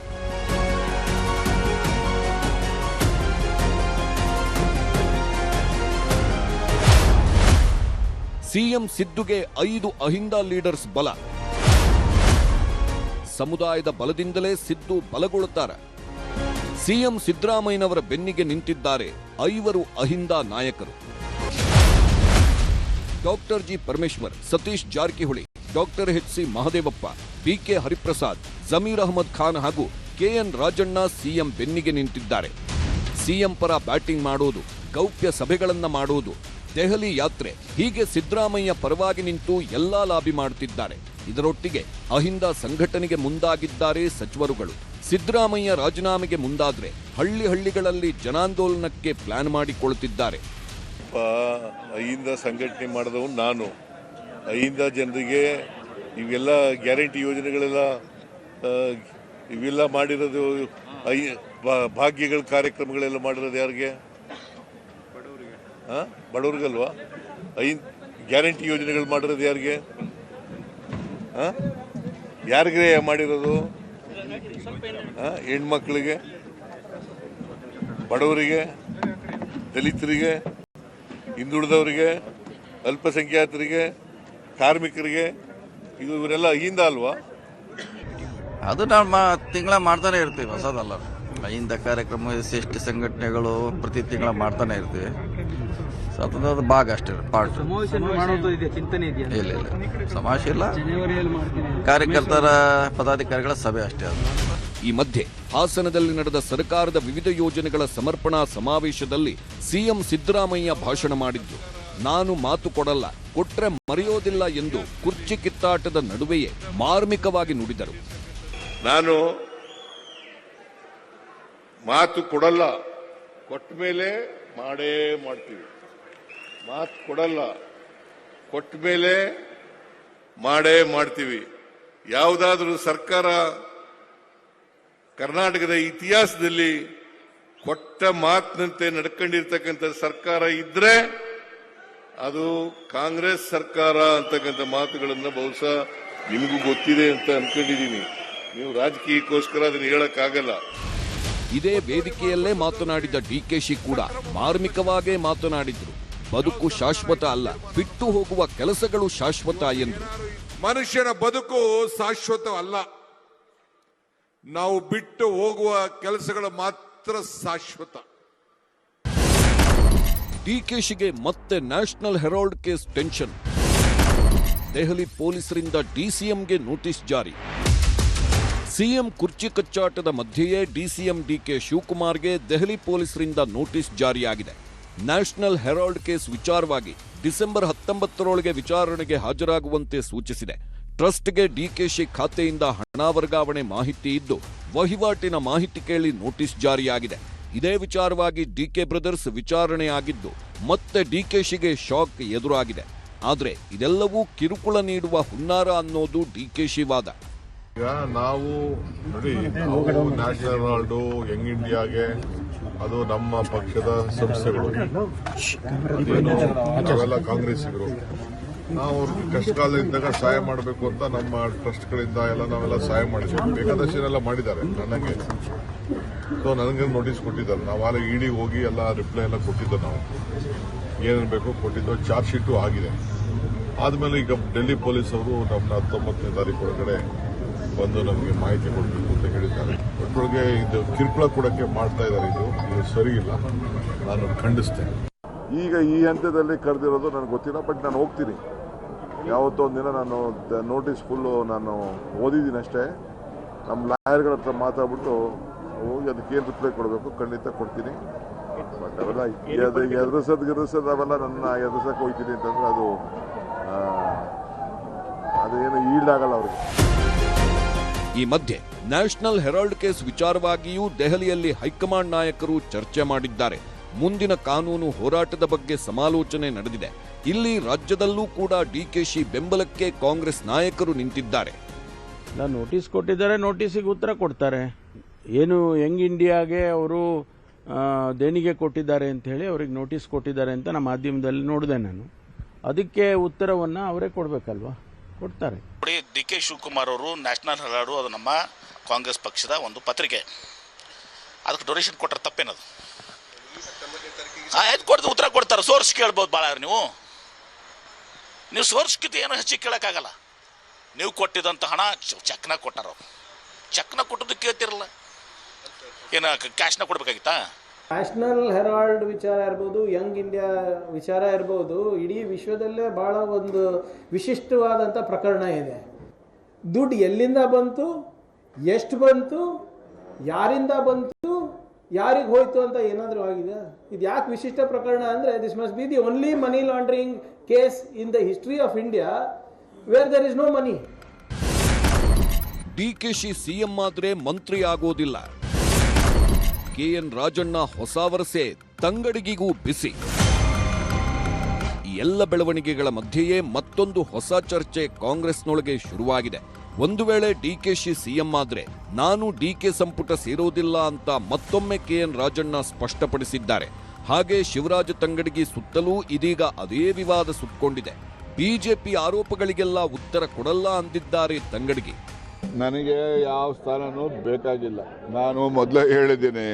ಸಿಎಂ ಸಿದ್ದುಗೆ 5 ಅಹಿಂದ ಲೀಡರ್ಸ್ ಬಲ. ಸಮುದಾಯದ ಬಲದಿಂದಲೇ ಸಿದ್ದು ಬಲಗೊಳ್ಳುತ್ತಾರೆ. ಸಿಎಂ ಸಿದ್ದರಾಮಯ್ಯನವರ ಬೆನ್ನಿಗೆ ನಿಂತಿದ್ದಾರೆ 5 ಅಹಿಂದ ನಾಯಕರು. Doctor G Parameshwar, Satish Jarkiholi, doctor H C Mahadevappa, BK Hariprasad, Zameer Ahmed Khan ಹಾಗೂ ಕೆಎನ್ ರಾಜಣ್ಣ ಸಿಎಂ ಬೆನ್ನಿಗೆ ನಿಂತಿದ್ದಾರೆ. ಸಿಎಂ ಪರ ಬ್ಯಾಟಿಂಗ್ ಮಾಡೋದು, ಗೌಪ್ಯ ಸಭೆಗಳನ್ನ ಮಾಡೋದು, ದೆಹಲಿ ಯಾತ್ರೆ, ಹೀಗೆ ಸಿದ್ದರಾಮಯ್ಯ ಪರವಾಗಿ ನಿಂತು ಎಲ್ಲಾ ಲಾಬಿ ಮಾಡುತ್ತಿದ್ದಾರೆ. ಇದರೊಟ್ಟಿಗೆ ಅಹಿಂದ ಸಂಘಟನೆಗೆ ಮುಂದಾಗಿದ್ದಾರೆ ಸಚಿವರುಗಳು. ಸಿದ್ದರಾಮಯ್ಯ ರಾಜೀನಾಮೆಗೆ ಮುಂದಾದ್ರೆ ಹಳ್ಳಿಗಳಲ್ಲಿ ಜನಾಂದೋಲನಕ್ಕೆ ಪ್ಲಾನ್ ಮಾಡಿಕೊಳ್ಳುತ್ತಿದ್ದಾರೆ. ಅಹಿಂದ ಸಂಘಟನೆ ಮಾಡಿದವನು ನಾನು. ಅಹಿಂದ ಜನರಿಗೆ ಇವೆಲ್ಲ ಗ್ಯಾರಂಟಿ ಯೋಜನೆಗಳೆಲ್ಲ ಇವೆಲ್ಲ ಮಾಡಿರೋದು, ಭಾಗ್ಯಗಳ ಕಾರ್ಯಕ್ರಮಗಳೆಲ್ಲ ಮಾಡಿರೋದು ಯಾರಿಗೆ? ಬಡವ್ರಿಗಲ್ವಾ? ಗ್ಯಾರಂಟಿ ಯೋಜನೆಗಳು ಮಾಡಿರೋದು ಯಾರಿಗೆ? ಯಾರಿಗೆ ಮಾಡಿರೋದು? ಹೆಣ್ಮಕ್ಳಿಗೆ, ಬಡವರಿಗೆ, ದಲಿತರಿಗೆ, ಹಿಂದುಳಿದವರಿಗೆ, ಅಲ್ಪಸಂಖ್ಯಾತರಿಗೆ, ಕಾರ್ಮಿಕರಿಗೆ, ಇವರೆಲ್ಲ ಅಹಿಂದ ಅಲ್ವಾ? ಅದು ನಾವು ತಿಂಗಳ ಮಾಡ್ತಾನೆ ಇರ್ತೀವಿ, ಹೊಸದಲ್ಲ. ಅಹಿಂದ ಕಾರ್ಯಕ್ರಮ ಎಷ್ಟಿ ಸಂಘಟನೆಗಳು ಪ್ರತಿ ತಿಂಗಳ ಮಾಡ್ತಾನೆ ಇರ್ತೀವಿ. ಅದು ಭಾಗ ಅಷ್ಟೇ, ಪಾರ್ಟ್. ಇಲ್ಲ ಸಮಾವೇಶ ಇಲ್ಲ, ಕಾರ್ಯಕರ್ತರ ಪದಾಧಿಕಾರಿಗಳ ಸಭೆ ಅಷ್ಟೇ ಅದು. ಈ ಮಧ್ಯೆ ಹಾಸನದಲ್ಲಿ ನಡೆದ ಸರ್ಕಾರದ ವಿವಿಧ ಯೋಜನೆಗಳ ಸಮರ್ಪಣಾ ಸಮಾವೇಶದಲ್ಲಿ ಸಿಎಂ ಸಿದ್ದರಾಮಯ್ಯ ಭಾಷಣ ಮಾಡಿದ್ದು, ನಾನು ಮಾತು ಕೊಡಲ್ಲ, ಕೊಟ್ರೆ ಮರೆಯೋದಿಲ್ಲ ಎಂದು ಕುರ್ಚಿ ಕಿತ್ತಾಟದ ನಡುವೆಯೇ ಮಾರ್ಮಿಕವಾಗಿ ನುಡಿದರು. ನಾನು ಮಾತು ಕೊಡಲ್ಲ, ಕೊಟ್ಟ ಮೇಲೆ ಮಾಡೇ ಮಾಡ್ತೀವಿ. ಮಾತು ಕೊಡಲ್ಲ, ಕೊಟ್ಟ ಮೇಲೆ ಮಾಡೇ ಮಾಡ್ತೀವಿ. ಯಾವುದಾದ್ರೂ ಸರ್ಕಾರ ಕರ್ನಾಟಕದ ಇತಿಹಾಸದಲ್ಲಿ ಕೊಟ್ಟ ಮಾತಿನಂತೆ ನಡ್ಕೊಂಡಿರ್ತಕ್ಕಂಥ ಸರ್ಕಾರ ಇದ್ರೆ ಅದು ಕಾಂಗ್ರೆಸ್ ಸರ್ಕಾರ ಅಂತಕ್ಕಂಥ ಮಾತುಗಳನ್ನ ಬಹುಶಃ ನಿಮಗೂ ಗೊತ್ತಿದೆ ಅಂತ ಅನ್ಕೊಂಡಿದ್ದೀನಿ. ನೀವು ರಾಜಕೀಯಕ್ಕೋಸ್ಕರ ಅದನ್ನ ಹೇಳಕ್ಕಾಗಲ್ಲ. ಇದೇ ವೇದಿಕೆಯಲ್ಲೇ ಮಾತನಾಡಿದ ಡಿಕೆಶಿ ಕೂಡ ಮಾರ್ಮಿಕವಾಗೇ ಮಾತನಾಡಿದ್ರು. ಬದುಕು ಶಾಶ್ವತ ಅಲ್ಲ, ಬಿಟ್ಟು ಹೋಗುವ ಕೆಲಸಗಳು ಶಾಶ್ವತ ಎಂದರು. ಮನುಷ್ಯನ ಬದುಕು ಶಾಶ್ವತ ಅಲ್ಲ, ನಾವು ಬಿಟ್ಟು ಹೋಗುವ ಕೆಲಸಗಳು ಮಾತ್ರ ಶಾಶ್ವತ. ಡಿಕೆಶಿಗೆ ಮತ್ತೆ ನ್ಯಾಷನಲ್ ಹೆರಾಲ್ಡ್ ಕೇಸ್ ಟೆನ್ಷನ್. ದೆಹಲಿ ಪೊಲೀಸರಿಂದ ಡಿಸಿಎಂಗೆ ನೋಟಿಸ್ ಜಾರಿ. ಸಿಎಂ ಕುರ್ಚಿ ಕಚ್ಚಾಟದ ಮಧ್ಯೆಯೇ ಡಿಸಿಎಂ ಡಿಕೆ ಶಿವಕುಮಾರ್ಗೆ ದೆಹಲಿ ಪೊಲೀಸರಿಂದ ನೋಟಿಸ್ ಜಾರಿಯಾಗಿದೆ. ನ್ಯಾಷನಲ್ ಹೆರಾಲ್ಡ್ ಕೇಸ್ ವಿಚಾರವಾಗಿ ಡಿಸೆಂಬರ್ 19ರೊಳಗೆ ವಿಚಾರಣೆಗೆ ಹಾಜರಾಗುವಂತೆ ಸೂಚಿಸಿದೆ. ಟ್ರಸ್ಟ್ಗೆ ಡಿಕೆಶಿ ಖಾತೆಯಿಂದ ಹಣ ವರ್ಗಾವಣೆ ಮಾಹಿತಿ ಇದ್ದು, ವಹಿವಾಟಿನ ಮಾಹಿತಿ ಕೇಳಿ ನೋಟಿಸ್ ಜಾರಿಯಾಗಿದೆ. ಇದೇ ವಿಚಾರವಾಗಿ ಡಿಕೆ ಬ್ರದರ್ಸ್ ವಿಚಾರಣೆ ಆಗಿದ್ದು, ಮತ್ತೆ ಡಿಕೆಶಿಗೆ ಶಾಕ್ ಎದುರಾಗಿದೆ. ಆದರೆ ಇದೆಲ್ಲವೂ ಕಿರುಕುಳ ನೀಡುವ ಹುನ್ನಾರ ಅನ್ನೋದು ಡಿಕೆಶಿ ವಾದ. ಈಗ ನಾವು ನೋಡಿ, ನ್ಯಾಷನಲ್ ಹೆರಾಲ್ಡ್, ಯಂಗ್ ಇಂಡಿಯಾಗೆ ಅದು ನಮ್ಮ ಪಕ್ಷದ ಸಂಸ್ಥೆಗಳು, ನಾವೆಲ್ಲ ಕಾಂಗ್ರೆಸ್ಸಿಗರು. ನಾವು ಅವ್ರಿಗೆ ಕಷ್ಟಕಾಲದಿಂದಾಗ ಸಹಾಯ ಮಾಡಬೇಕು ಅಂತ ನಮ್ಮ ಟ್ರಸ್ಟ್ಗಳಿಂದ ಎಲ್ಲ ನಾವೆಲ್ಲ ಸಹಾಯ ಮಾಡಿದ್ವಿ. ಬೇಕಾದಷ್ಟೆಲ್ಲ ಮಾಡಿದ್ದಾರೆ. ನನಗೆ ನೋಟಿಸ್ ಕೊಟ್ಟಿದ್ದಾರೆ. ನಾವು ಆಗ ಇಡಿಗೆ ಹೋಗಿ ಎಲ್ಲ ರಿಪ್ಲೈ ಎಲ್ಲ ಕೊಟ್ಟಿದ್ದು, ನಾವು ಏನೇನು ಬೇಕೋ ಕೊಟ್ಟಿದ್ದು. ಚಾರ್ಜ್ ಶೀಟು ಆಗಿದೆ. ಆದಮೇಲೆ ಈಗ ಡೆಲ್ಲಿ ಪೊಲೀಸ್ ಅವರು ನಮ್ಮನ್ನ 19ನೇ ತಾರೀಕು ಒಳಗಡೆ ಬಂದು ನಮಗೆ ಮಾಹಿತಿ ಕೊಡಬೇಕು ಅಂತ ಹೇಳಿದ್ದಾರೆ. ಒಟ್ಟೊಳಗೆ ಇದು ಕಿರುಕುಳ ಕೊಡೋಕ್ಕೆ ಮಾಡ್ತಾ ಇದ್ದಾರೆ. ಇದು ಸರಿ ಇಲ್ಲ, ನಾನು ಖಂಡಿಸ್ತೇನೆ. ಈಗ ಈ ಹಂತದಲ್ಲಿ ಕರೆದಿರೋದು ನನಗೆ ಗೊತ್ತಿಲ್ಲ, ಬಟ್ ನಾನು ಹೋಗ್ತೀನಿ. ಯಾವತ್ತೋ ಒಂದಿನ ನಾನು ನೋಟಿಸ್ ಫುಲ್ಲು ನಾನು ಓದಿದ್ದೀನಿ ಅಷ್ಟೇ. ನಮ್ಮ ಲಾಯರ್ಗಳ ಹತ್ರ ಮಾತಾಡ್ಬಿಟ್ಟು ಹೋಗಿ ಅದಕ್ಕೇನು ರಿಪ್ಲೈ ಕೊಡಬೇಕು ಖಂಡಿತ ಕೊಡ್ತೀನಿ. ಬಟ್ ಅವೆಲ್ಲ ಎದುರಿಸೋದು ಅವೆಲ್ಲ ನನ್ನ ಎದುರಿಸಕ್ಕೆ ಹೋಗ್ತೀನಿ ಅಂತಂದ್ರೆ ಅದೇನು ಈಲ್ಡ್ ಆಗಲ್ಲ ಅವ್ರಿಗೆ. ಈ ಮಧ್ಯೆ ನ್ಯಾಷನಲ್ ಹೆರಾಲ್ಡ್ ಕೇಸ್ ವಿಚಾರವಾಗಿಯೂ ದೆಹಲಿಯಲ್ಲಿ ಹೈಕಮಾಂಡ್ ನಾಯಕರು ಚರ್ಚೆ ಮಾಡಿದ್ದಾರೆ. ಮುಂದಿನ ಕಾನೂನು ಹೋರಾಟದ ಬಗ್ಗೆ ಸಮಾಲೋಚನೆ ನಡೆದಿದೆ. ಇಲ್ಲಿ ರಾಜ್ಯದಲ್ಲೂ ಕೂಡ ಡಿಕೆಶಿ ಬೆಂಬಲಕ್ಕೆ ಕಾಂಗ್ರೆಸ್ ನಾಯಕರು ನಿಂತಿದ್ದಾರೆ. ನೋಟಿಸ್ ಕೊಟ್ಟಿದ್ದಾರೆ, ನೋಟಿಸಿಗೆ ಉತ್ತರ ಕೊಡ್ತಾರೆ. ಏನು ಯಂಗ್ ಇಂಡಿಯಾಗೆ ಅವರು ದೇಣಿಗೆ ಕೊಟ್ಟಿದ್ದಾರೆ ಅಂತ ಹೇಳಿ ಅವ್ರಿಗೆ ನೋಟಿಸ್ ಕೊಟ್ಟಿದ್ದಾರೆ ಅಂತ ನಮ್ಮ ಮಾಧ್ಯಮದಲ್ಲಿ ನೋಡಿದೆ ನಾನು. ಅದಕ್ಕೆ ಉತ್ತರವನ್ನು ಅವರೇ ಕೊಡಬೇಕಲ್ವಾ, ಕೊಡ್ತಾರೆ. ನೋಡಿ, ಡಿ ಕೆ ಶಿವಕುಮಾರ್ ಅವರು ನ್ಯಾಷನಲ್ ಹೆರಾಲ್ಡ್ ಅದು ನಮ್ಮ ಕಾಂಗ್ರೆಸ್ ಪಕ್ಷದ ಒಂದು ಪತ್ರಿಕೆ. ಅದಕ್ಕೆ ಡೊನೇಷನ್ ಕೊಟ್ಟರೆ ತಪ್ಪೇನದು? ಆಯ್ತು, ಕೊಡ್ದು ಉತ್ತರ ಕೊಡ್ತಾರೆ. ಸೋರ್ಸ್ ಕೇಳ್ಬೋದು ಭಾಳ. ನೀವು ಸೋರ್ಸ್ಕಿಂತ ಏನೋ ಹೆಚ್ಚಿಗೆ ಕೇಳೋಕ್ಕಾಗಲ್ಲ. ನೀವು ಕೊಟ್ಟಿದ್ದಂಥ ಹಣ ಚೆಕ್ನ ಕೊಟ್ಟಾರ. ಚೆಕ್ನ ಕೊಟ್ಟದ್ದು ಕೇಳ್ತಿರಲ್ಲ, ಏನು ಕ್ಯಾಶ್ನ ಕೊಡ್ಬೇಕಾಗಿತ್ತಾ? ನ್ಯಾಷನಲ್ ಹೆರಾಲ್ಡ್ ವಿಚಾರ ಇರ್ಬೋದು, ಯಂಗ್ ಇಂಡಿಯಾ ವಿಚಾರ ಇರ್ಬೋದು, ಇಡೀ ವಿಶ್ವದಲ್ಲೇ ಭಾಳ ಒಂದು ವಿಶಿಷ್ಟವಾದಂಥ ಪ್ರಕರಣ ಇದೆ. ದುಡ್ಡು ಎಲ್ಲಿಂದ ಬಂತು, ಎಷ್ಟು ಬಂತು, ಯಾರಿಂದ ಬಂತು, ಯಾರಿಗೆ ಹೋಯ್ತು ಅಂತ ಏನಾದರೂ ಆಗಿದೆ? ಇದು ಯಾಕೆ ವಿಶಿಷ್ಟ ಪ್ರಕರಣ ಅಂದರೆ, this must be the only money laundering case in the history of India where there is no money. DKShi CM ಆದ್ರೆ ಮಂತ್ರಿ ಆಗೋದಿಲ್ಲ. ಕೆಎನ್ ರಾಜಣ್ಣ ಹೊಸ ವರಸೆ, ತಂಗಡಿಗಿಗೂ ಬಿಸಿ. ಈ ಎಲ್ಲ ಬೆಳವಣಿಗೆಗಳ ಮಧ್ಯೆಯೇ ಮತ್ತೊಂದು ಹೊಸ ಚರ್ಚೆ ಕಾಂಗ್ರೆಸ್ನೊಳಗೆ ಶುರುವಾಗಿದೆ. ಒಂದು ವೇಳೆ ಡಿಕೆಶಿ ಸಿಎಂ ಆದ್ರೆ ನಾನು ಡಿಕೆ ಸಂಪುಟ ಸೇರೋದಿಲ್ಲ ಅಂತ ಮತ್ತೊಮ್ಮೆ ಕೆಎನ್ ರಾಜಣ್ಣ ಸ್ಪಷ್ಟಪಡಿಸಿದ್ದಾರೆ. ಹಾಗೆ ಶಿವರಾಜ ತಂಗಡಗಿ ಸುತ್ತಲೂ ಇದೀಗ ಅದೇ ವಿವಾದ ಸುಟ್ಕೊಂಡಿದೆ. ಬಿಜೆಪಿ ಆರೋಪಗಳಿಗೆಲ್ಲ ಉತ್ತರ ಕೊಡಲ್ಲ ಅಂದಿದ್ದಾರೆ ತಂಗಡಗಿ. ನನಗೆ ಯಾವ ಸ್ಥಾನನೂ ಬೇಕಾಗಿಲ್ಲ. ನಾನು ಮೊದಲೇ ಹೇಳಿದ್ದೀನಿ,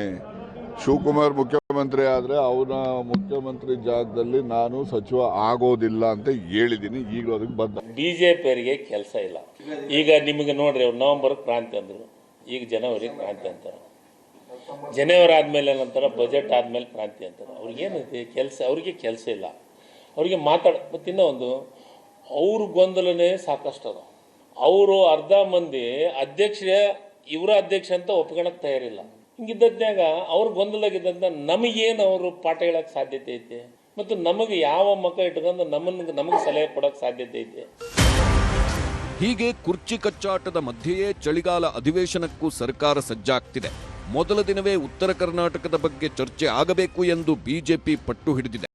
ಶಿವಕುಮಾರ್ ಮುಖ್ಯಮಂತ್ರಿ ಆದರೆ ಅವನ ಮುಖ್ಯಮಂತ್ರಿ ಜಾಗದಲ್ಲಿ ನಾನು ಸಚಿವ ಆಗೋದಿಲ್ಲ ಅಂತ ಹೇಳಿದ್ದೀನಿ. ಈಗಲೂ ಅದಕ್ಕೆ ಬಂದ ಬಿಜೆಪಿಯವರಿಗೆ ಕೆಲಸ ಇಲ್ಲ. ಈಗ ನಿಮಗೆ ನೋಡ್ರಿ, ಅವ್ರು ನವೆಂಬರ್ ಕ್ರಾಂತಿ ಅಂದರು, ಈಗ ಜನವರಿ ಕ್ರಾಂತಿ ಅಂತಾರೆ. ಜನವರಿ ಆದಮೇಲೆ ನಂತರ ಬಜೆಟ್ ಆದಮೇಲೆ ಕ್ರಾಂತಿ ಅಂತಾರೆ. ಅವ್ರಿಗೇನೈತಿ ಕೆಲಸ? ಅವ್ರಿಗೆ ಕೆಲಸ ಇಲ್ಲ. ಅವ್ರಿಗೆ ಮತ್ತು ಇನ್ನೊಂದು, ಅವ್ರ ಗೊಂದಲನೇ ಸಾಕಷ್ಟು ಅದ. ಅವರು ಅರ್ಧ ಮಂದಿ ಇವರ ಅಧ್ಯಕ್ಷ ಅಂತ ಒಪ್ಕೊಳಕ್ಕೆ ತಯಾರಿಲ್ಲ. ಹಿಂಗಿದ್ದಾಗ ಅವ್ರ ಗೊಂದಲಾಗಿದ್ದಂತ ನಮಗೇನು ಅವರು ಪಾಠ ಹೇಳಕ್ ಸಾಧ್ಯತೆ ಐತೆ? ಮತ್ತು ನಮಗೆ ಯಾವ ಮಕ್ಕ ಇಟ್ಕೊಂಡು ನಮಗೆ ಸಲಹೆ ಕೊಡಕ್ಕೆ ಸಾಧ್ಯತೆ ಐತೆ? ಹೀಗೆ ಕುರ್ಚಿ ಕಚ್ಚಾಟದ ಮಧ್ಯೆಯೇ ಚಳಿಗಾಲ ಅಧಿವೇಶನಕ್ಕೂ ಸರ್ಕಾರ ಸಜ್ಜಾಗ್ತಿದೆ. ಮೊದಲ ದಿನವೇ ಉತ್ತರ ಕರ್ನಾಟಕದ ಬಗ್ಗೆ ಚರ್ಚೆ ಆಗಬೇಕು ಎಂದು ಬಿಜೆಪಿ ಪಟ್ಟು ಹಿಡಿದಿದೆ.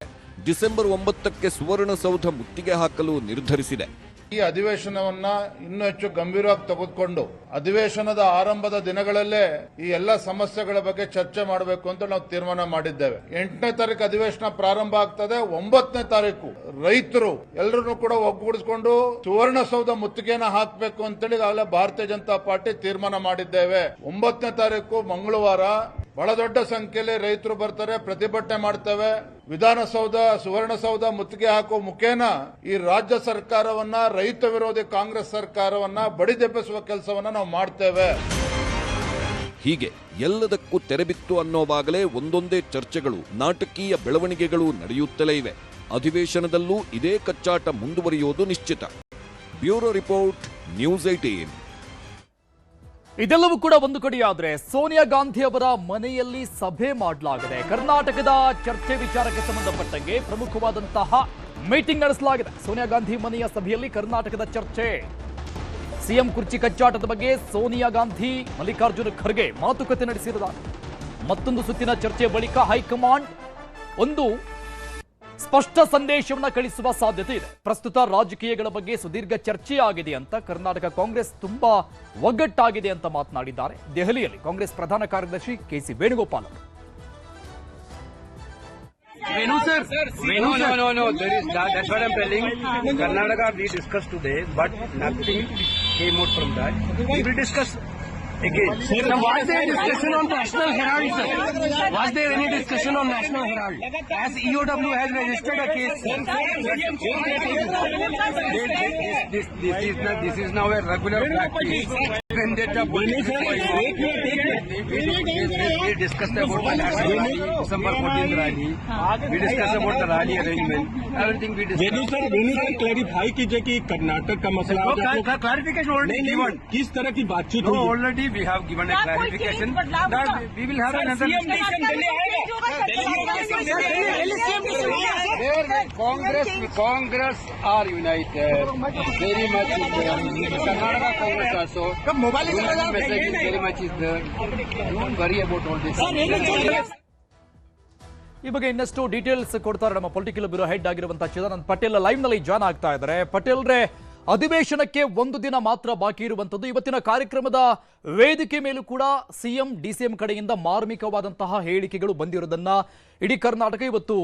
ಡಿಸೆಂಬರ್ 9ಕ್ಕೆ ಸುವರ್ಣಸೌಧ ಮುತ್ತಿಗೆ ಹಾಕಲು ನಿರ್ಧರಿಸಿದೆ. ಈ ಅಧಿವೇಶನವನ್ನ ಇನ್ನೂ ಹೆಚ್ಚು ಗಂಭೀರವಾಗಿ ತೆಗೆದುಕೊಂಡು ಅಧಿವೇಶನದ ಆರಂಭದ ದಿನಗಳಲ್ಲೇ ಈ ಎಲ್ಲ ಸಮಸ್ಯೆಗಳ ಬಗ್ಗೆ ಚರ್ಚೆ ಮಾಡಬೇಕು ಅಂತ ನಾವು ತೀರ್ಮಾನ ಮಾಡಿದ್ದೇವೆ. 8ನೇ ತಾರೀಕು ಅಧಿವೇಶನ ಪ್ರಾರಂಭ ಆಗ್ತದೆ. 9ನೇ ತಾರೀಕು ರೈತರು ಎಲ್ಲರನ್ನು ಕೂಡ ಒಗ್ಗೂಡಿಸಿಕೊಂಡು ಸುವರ್ಣಸೌಧ ಮುತ್ತಿಗೆನ ಹಾಕಬೇಕು ಅಂತೇಳಿ ಆಗಲೇ ಭಾರತೀಯ ಜನತಾ ಪಾರ್ಟಿ ತೀರ್ಮಾನ ಮಾಡಿದ್ದೇವೆ. 9ನೇ ತಾರೀಕು ಮಂಗಳವಾರ ಬಹಳ ದೊಡ್ಡ ಸಂಖ್ಯೆಯಲ್ಲಿ ರೈತರು ಬರ್ತಾರೆ, ಪ್ರತಿಭಟನೆ ಮಾಡ್ತೇವೆ. ವಿಧಾನಸೌಧ ಸುವರ್ಣಸೌಧ ಮುತ್ತಿಗೆ ಹಾಕುವ ಮುಖೇನ ಈ ರಾಜ್ಯ ಸರ್ಕಾರವನ್ನ, ರೈತ ವಿರೋಧಿ ಕಾಂಗ್ರೆಸ್ ಸರ್ಕಾರವನ್ನ ಬಡಿದೆಬ್ಬಿಸುವ ಕೆಲಸವನ್ನ ನಾವು ಮಾಡ್ತೇವೆ. ಹೀಗೆ ಎಲ್ಲದಕ್ಕೂ ತೆರೆಬಿತ್ತು ಅನ್ನೋವಾಗಲೇ ಒಂದೊಂದೇ ಚರ್ಚೆಗಳು, ನಾಟಕೀಯ ಬೆಳವಣಿಗೆಗಳು ನಡೆಯುತ್ತಲೇ ಇವೆ. ಅಧಿವೇಶನದಲ್ಲೂ ಇದೇ ಕಚ್ಚಾಟ ಮುಂದುವರಿಯೋದು ನಿಶ್ಚಿತ. Bureau report, news 18. ಇದೆಲ್ಲವೂ ಕೂಡ ಒಂದು ಕಡೆಯಾದ್ರೆ ಸೋನಿಯಾ ಗಾಂಧಿ ಅವರ ಮನೆಯಲ್ಲಿ ಸಭೆ ಮಾಡಲಾಗಿದೆ. ಕರ್ನಾಟಕದ ಚರ್ಚೆ ವಿಚಾರಕ್ಕೆ ಸಂಬಂಧಪಟ್ಟಂಗೆ ಪ್ರಮುಖವಾದಂತಹ ಮೀಟಿಂಗ್ ನಡೆಸಲಾಗಿದೆ. ಸೋನಿಯಾ ಗಾಂಧಿ ಮನೆಯ ಸಭೆಯಲ್ಲಿ ಕರ್ನಾಟಕದ ಚರ್ಚೆ, ಸಿಎಂ ಕುರ್ಚಿ ಕಚ್ಚಾಟದ ಬಗ್ಗೆ ಸೋನಿಯಾ ಗಾಂಧಿ, ಮಲ್ಲಿಕಾರ್ಜುನ ಖರ್ಗೆ ಮಾತುಕತೆ ನಡೆಸಿದ್ದಾರೆ. ಮತ್ತೊಂದು ಸುತ್ತಿನ ಚರ್ಚೆ ಬಳಿಕ ಹೈಕಮಾಂಡ್ ಒಂದು ಸ್ಪಷ್ಟ ಸಂದೇಶವನ್ನ ಕಳಿಸುವ ಸಾಧ್ಯತೆ ಇದೆ. ಪ್ರಸ್ತುತ ರಾಜಕೀಯಗಳ ಬಗ್ಗೆ ಸುದೀರ್ಘ ಚರ್ಚೆ ಆಗಿದೆ ಅಂತ, ಕರ್ನಾಟಕ ಕಾಂಗ್ರೆಸ್ ತುಂಬಾ ಒಗ್ಗಟ್ಟಾಗಿದೆ ಅಂತ ಮಾತನಾಡಿದ್ದಾರೆ ದೆಹಲಿಯಲ್ಲಿ ಕಾಂಗ್ರೆಸ್ ಪ್ರಧಾನ ಕಾರ್ಯದರ್ಶಿ ಕೆಸಿ ವೇಣುಗೋಪಾಲ್ ಅವರು. Karnataka we discussed today, but nothing came out from that. We will discuss again. Now, was there discussion on National Herald, sir? Was there any discussion on National Herald? As EOW has registered a case, this is now a regular practice. Vendetta. We discussed about the national rally, December 14th rally. We discussed about the rally arrangement. Everything we discussed. Venu sir clarify कीजिए कि कर्नाटक का मसला clarification already given. किस तरह की बातचीत No, already we have given a clarification that we will have another discussion. Congress are united very much. Karnataka Congress also. Message is very much is there. Don't worry about all this. ಈ ಬಗ್ಗೆ ಇನ್ನಷ್ಟು details ಕೊಡ್ತಾರೆ ನಮ್ಮ political bureau head ಆಗಿರುವಂತಹ Chidanand Patel live ನಲ್ಲಿ join ಆಗ್ತಾ ಇದ್ದಾರೆ. ಪಟೇಲ್ರೆ, ಅಧಿವೇಶನಕ್ಕೆ ಒಂದು ದಿನ ಮಾತ್ರ ಬಾಕಿ ಇರುವಂತದ್ದು. ಇವತ್ತಿನ ಕಾರ್ಯಕ್ರಮದ ವೇದಿಕೆ ಮೇಲೂ ಕೂಡ ಸಿಎಂ ಡಿಸಿಎಂ ಕಡೆಯಿಂದ ಮಾರ್ಮಿಕವಾದಂತಹ ಹೇಳಿಕೆಗಳು ಬಂದಿರೋದನ್ನ ಇಡೀ ಕರ್ನಾಟಕ ಇವತ್ತು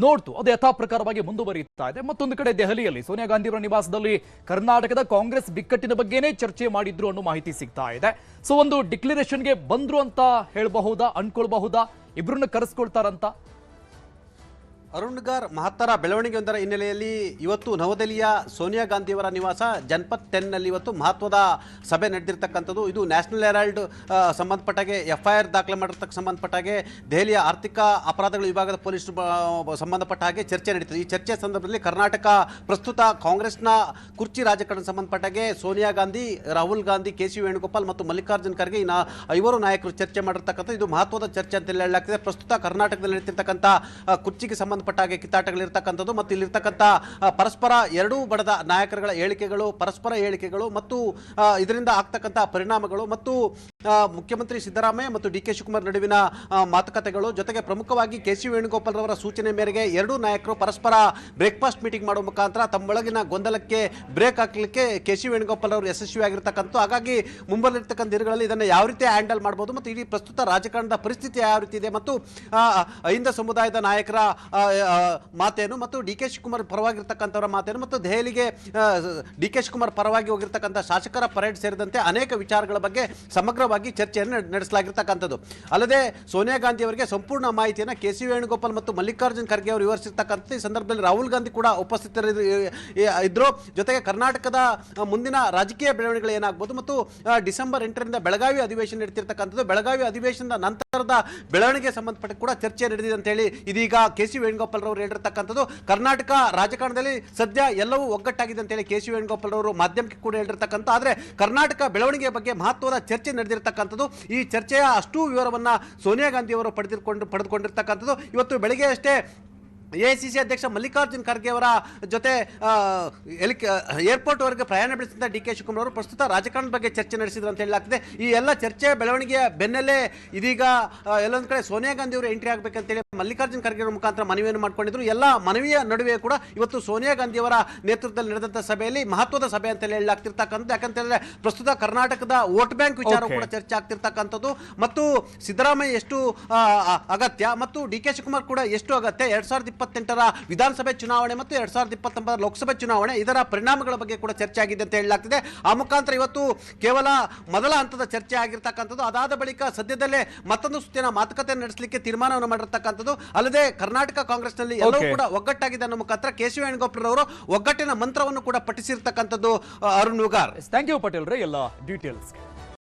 ನೋಡ್ತು. ಅದು ಯಥಾ ಪ್ರಕಾರವಾಗಿ ಮುಂದುವರಿಯುತ್ತಾ ಇದೆ. ಮತ್ತೊಂದು ಕಡೆ ದೆಹಲಿಯಲ್ಲಿ ಸೋನಿಯಾ ಗಾಂಧಿ ಅವರ ನಿವಾಸದಲ್ಲಿ ಕರ್ನಾಟಕದ ಕಾಂಗ್ರೆಸ್ ಬಿಕ್ಕಟ್ಟಿನ ಬಗ್ಗೆನೇ ಚರ್ಚೆ ಮಾಡಿದ್ರು ಅನ್ನೋ ಮಾಹಿತಿ ಸಿಗ್ತಾ ಇದೆ. ಸೊ ಒಂದು ಡಿಕ್ಲರೇಷನ್ಗೆ ಬಂದ್ರು ಅಂತ ಹೇಳಬಹುದಾ, ಅನ್ಕೊಳ್ಬಹುದಾ? ಇಬ್ರನ್ನ ಕರೆಸ್ಕೊಳ್ತಾರಂತ? ಅರುಣ್ ಗಾರ್ ಮಹತ್ತರ ಬೆಳವಣಿಗೆಯೊಂದರ ಹಿನ್ನೆಲೆಯಲ್ಲಿ ಇವತ್ತು ನವದೆಹಲಿಯ ಸೋನಿಯಾ ಗಾಂಧಿಯವರ ನಿವಾಸ ಜನಪತ್ 10 ನಲ್ಲಿ ಇವತ್ತು ಮಹತ್ವದ ಸಭೆ ನಡೆದಿರ್ತಕ್ಕಂಥದ್ದು. ಇದು ನ್ಯಾಷನಲ್ ಹೆರಾಲ್ಡ್ ಸಂಬಂಧಪಟ್ಟಾಗೆ FIR ದಾಖಲೆ ಮಾಡಿರ್ತಕ್ಕ ಸಂಬಂಧಪಟ್ಟಾಗೆ ದೆಹಲಿಯ ಆರ್ಥಿಕ ಅಪರಾಧಗಳ ವಿಭಾಗದ ಪೊಲೀಸರು ಸಂಬಂಧಪಟ್ಟ ಹಾಗೆ ಚರ್ಚೆ ನಡೀತದೆ. ಈ ಚರ್ಚೆ ಸಂದರ್ಭದಲ್ಲಿ ಕರ್ನಾಟಕ ಪ್ರಸ್ತುತ ಕಾಂಗ್ರೆಸ್ನ ಕುರ್ಚಿ ರಾಜಕಾರಣ ಸಂಬಂಧಪಟ್ಟಾಗೆ ಸೋನಿಯಾ ಗಾಂಧಿ, ರಾಹುಲ್ ಗಾಂಧಿ, KC ವೇಣುಗೋಪಾಲ್ ಮತ್ತು ಮಲ್ಲಿಕಾರ್ಜುನ್ ಖರ್ಗೆ ಐವರು ನಾಯಕರು ಚರ್ಚೆ ಮಾಡಿರ್ತಕ್ಕಂಥ ಇದು ಮಹತ್ವದ ಚರ್ಚೆ ಅಂತ ಹೇಳಲಾಗ್ತದೆ. ಪ್ರಸ್ತುತ ಕರ್ನಾಟಕದಲ್ಲಿ ನಡೀತಿರ್ತಕ್ಕಂಥ ಕುರ್ಚಿಗೆ ಸಂಬಂಧಪಟ್ಟಾಗೆ ಕಿತ್ತಾಟಗಳಿರ್ತಕ್ಕಂಥದ್ದು ಮತ್ತು ಇಲ್ಲಿರ್ತಕ್ಕಂಥ ಪರಸ್ಪರ ಎರಡೂ ಬಣದ ನಾಯಕರುಗಳ ಹೇಳಿಕೆಗಳು, ಪರಸ್ಪರ ಹೇಳಿಕೆಗಳು ಮತ್ತು ಇದರಿಂದ ಆಗ್ತಕ್ಕಂಥ ಪರಿಣಾಮಗಳು ಮತ್ತು ಮುಖ್ಯಮಂತ್ರಿ ಸಿದ್ದರಾಮಯ್ಯ ಮತ್ತು DK ಶಿವಕುಮಾರ್ ನಡುವಿನ ಮಾತುಕತೆಗಳು, ಜೊತೆಗೆ ಪ್ರಮುಖವಾಗಿ KC ವೇಣುಗೋಪಾಲ್ ರವರ ಸೂಚನೆ ಮೇರೆಗೆ ಎರಡೂ ನಾಯಕರು ಪರಸ್ಪರ ಬ್ರೇಕ್ಫಾಸ್ಟ್ ಮೀಟಿಂಗ್ ಮಾಡುವ ಮುಖಾಂತರ ತಮ್ಮೊಳಗಿನ ಗೊಂದಲಕ್ಕೆ ಬ್ರೇಕ್ ಹಾಕಲಿಕ್ಕೆ KC ವೇಣುಗೋಪಾಲ್ ಅವರು ಯಶಸ್ವಿಯಾಗಿರ್ತಕ್ಕಂಥ. ಹಾಗಾಗಿ ಮುಂಬರಲಿರ್ತಕ್ಕಂಥ ದಿನಗಳಲ್ಲಿ ಇದನ್ನು ಯಾವ ರೀತಿ ಹ್ಯಾಂಡಲ್ ಮಾಡಬಹುದು ಮತ್ತು ಇಡೀ ಪ್ರಸ್ತುತ ರಾಜಕಾರಣದ ಪರಿಸ್ಥಿತಿ ಯಾವ ರೀತಿ ಇದೆ ಮತ್ತು ಅಹಿಂದ ಸಮುದಾಯದ ನಾಯಕರ ಮಾತೇನು ಮತ್ತು DK ಶಿವಕುಮಾರ್ ಪರವಾಗಿರ್ತಕ್ಕಂಥವರ ಮಾತೇನು ಮತ್ತು ದೆಹಲಿಗೆ DK ಶಿವಕುಮಾರ್ ಪರವಾಗಿ ಹೋಗಿರ್ತಕ್ಕಂಥ ಶಾಸಕರ ಪರೇಡ್ ಸೇರಿದಂತೆ ಅನೇಕ ವಿಚಾರಗಳ ಬಗ್ಗೆ ಸಮಗ್ರವಾಗಿ ಚರ್ಚೆಯನ್ನು ನಡೆಸಲಾಗಿರ್ತಕ್ಕಂಥದ್ದು. ಅಲ್ಲದೆ ಸೋನಿಯಾ ಗಾಂಧಿ ಅವರಿಗೆ ಸಂಪೂರ್ಣ ಮಾಹಿತಿಯನ್ನು KC ವೇಣುಗೋಪಾಲ್ ಮತ್ತು ಮಲ್ಲಿಕಾರ್ಜುನ್ ಖರ್ಗೆ ಅವರು ವಿವರಿಸಿರ್ತಕ್ಕಂಥ ಈ ಸಂದರ್ಭದಲ್ಲಿ ರಾಹುಲ್ ಗಾಂಧಿ ಕೂಡ ಉಪಸ್ಥಿತರಿದ್ದರು. ಜೊತೆಗೆ ಕರ್ನಾಟಕದ ಮುಂದಿನ ರಾಜಕೀಯ ಬೆಳವಣಿಗೆಗಳು ಏನಾಗಬಹುದು ಮತ್ತು ಡಿಸೆಂಬರ್ 8ರಿಂದ ಬೆಳಗಾವಿ ಅಧಿವೇಶನ ನಡೀತಿರ್ತಕ್ಕಂಥದ್ದು. ಬೆಳಗಾವಿ ಅಧಿವೇಶನದ ನಂತರದ ಬೆಳವಣಿಗೆ ಸಂಬಂಧಪಟ್ಟ ಕೂಡ ಚರ್ಚೆ ನಡೆದಿದೆ ಅಂತ ಹೇಳಿ ಇದೀಗ KC ವೇಣುಗೋಪಾಲ್ ಅವರು ಹೇಳಿರ್ತಕ್ಕಂಥದ್ದು. ಕರ್ನಾಟಕ ರಾಜಕಾರಣದಲ್ಲಿ ಸದ್ಯ ಎಲ್ಲವೂ ಒಗ್ಗಟ್ಟಾಗಿದೆ ಅಂತ ಹೇಳಿ KC ವೇಣುಗೋಪಾಲ್ ಅವರು ಮಾಧ್ಯಮಕ್ಕೆ ಕೂಡ ಹೇಳಿರ್ತಕ್ಕಂಥ. ಆದರೆ ಕರ್ನಾಟಕ ಬೆಳವಣಿಗೆಯ ಬಗ್ಗೆ ಮಹತ್ವದ ಚರ್ಚೆ ನಡೆದಿರ್ತಕ್ಕಂಥದ್ದು. ಈ ಚರ್ಚೆಯ ಅಷ್ಟೂ ವಿವರವನ್ನ ಸೋನಿಯಾ ಗಾಂಧಿ ಅವರು ಪಡೆದುಕೊಂಡಿರ್ತಕ್ಕಂಥದ್ದು. ಇವತ್ತು ಬೆಳಗ್ಗೆ ಅಷ್ಟೇ AICC ಅಧ್ಯಕ್ಷ ಮಲ್ಲಿಕಾರ್ಜುನ್ ಖರ್ಗೆ ಅವರ ಜೊತೆ ಏರ್ಪೋರ್ಟ್ ವರೆಗೆ ಪ್ರಯಾಣ ಬೆಳೆಸಿದ DK ಶಿವಕುಮಾರ್ ಅವರು ಪ್ರಸ್ತುತ ರಾಜಕಾರಣದ ಬಗ್ಗೆ ಚರ್ಚೆ ನಡೆಸಿದ್ರು ಅಂತ ಹೇಳಲಾಗ್ತದೆ. ಈ ಎಲ್ಲ ಚರ್ಚೆ ಬೆಳವಣಿಗೆಯ ಬೆನ್ನಲ್ಲೇ ಇದೀಗ ಎಲ್ಲೊಂದು ಕಡೆ ಸೋನಿಯಾ ಗಾಂಧಿ ಅವರು ಎಂಟ್ರಿ ಆಗಬೇಕಂತೇಳಿ ಮಲ್ಲಿಕಾರ್ಜುನ್ ಖರ್ಗೆ ಅವರ ಮುಖಾಂತರ ಮನವಿಯನ್ನು ಮಾಡಿಕೊಂಡಿದ್ರು. ಎಲ್ಲ ಮನವಿಯ ನಡುವೆ ಕೂಡ ಇವತ್ತು ಸೋನಿಯಾ ಗಾಂಧಿ ಅವರ ನೇತೃತ್ವದಲ್ಲಿ ನಡೆದಂಥ ಸಭೆಯಲ್ಲಿ ಮಹತ್ವದ ಸಭೆ ಅಂತ ಹೇಳಲಾಗ್ತಿರ್ತಕ್ಕಂಥದ್ದು. ಯಾಕಂತ ಹೇಳಿದ್ರೆ ಪ್ರಸ್ತುತ ಕರ್ನಾಟಕದ ವೋಟ್ ಬ್ಯಾಂಕ್ ವಿಚಾರ ಕೂಡ ಚರ್ಚೆ ಆಗ್ತಿರ್ತಕ್ಕಂಥದ್ದು ಮತ್ತು ಸಿದ್ದರಾಮಯ್ಯ ಎಷ್ಟು ಅಗತ್ಯ ಮತ್ತು DK ಶಿವಕುಮಾರ್ ಕೂಡ ಎಷ್ಟು ಅಗತ್ಯ, 2028ರ ವಿಧಾನಸಭೆ ಚುನಾವಣೆ ಮತ್ತು 2029ರ ಲೋಕಸಭೆ ಚುನಾವಣೆ ಇದರ ಪರಿಣಾಮಗಳ ಬಗ್ಗೆ ಕೂಡ ಚರ್ಚೆ ಆಗಿದೆ ಅಂತ ಹೇಳಲಾಗ್ತಿದೆ. ಆ ಮುಖಾಂತರ ಇವತ್ತು ಕೇವಲ ಮೊದಲ ಹಂತದ ಚರ್ಚೆ ಆಗಿರ್ತಕ್ಕಂಥದ್ದು. ಅದಾದ ಬಳಿಕ ಸದ್ಯದಲ್ಲೇ ಮತ್ತೊಂದು ಸುತ್ತಿನ ಮಾತುಕತೆ ನಡೆಸಲಿಕ್ಕೆ ತೀರ್ಮಾನವನ್ನು ಮಾಡಿರ್ತಕ್ಕಂಥದ್ದು. ಅಲ್ಲದೆ ಕರ್ನಾಟಕ ಕಾಂಗ್ರೆಸ್ನಲ್ಲಿ ಎಲ್ಲವೂ ಕೂಡ ಒಗ್ಗಟ್ಟಾಗಿದೆ ಅನ್ನೋ ಮುಖಾಂತರ KC ವೇಣುಗೋಪಾಲ್ ಅವರು ಒಗ್ಗಟ್ಟಿನ ಮಂತ್ರವನ್ನು ಕೂಡ ಪಠಿಸಿರ್ತಕ್ಕಂಥದ್ದು. ಅರುಣ್ ನುಗಾರ್. ಥ್ಯಾಂಕ್ ಯು ಪಟೇಲ್ ರೇ ಎಲ್ಲ ಡೀಟೇಲ್ಸ್.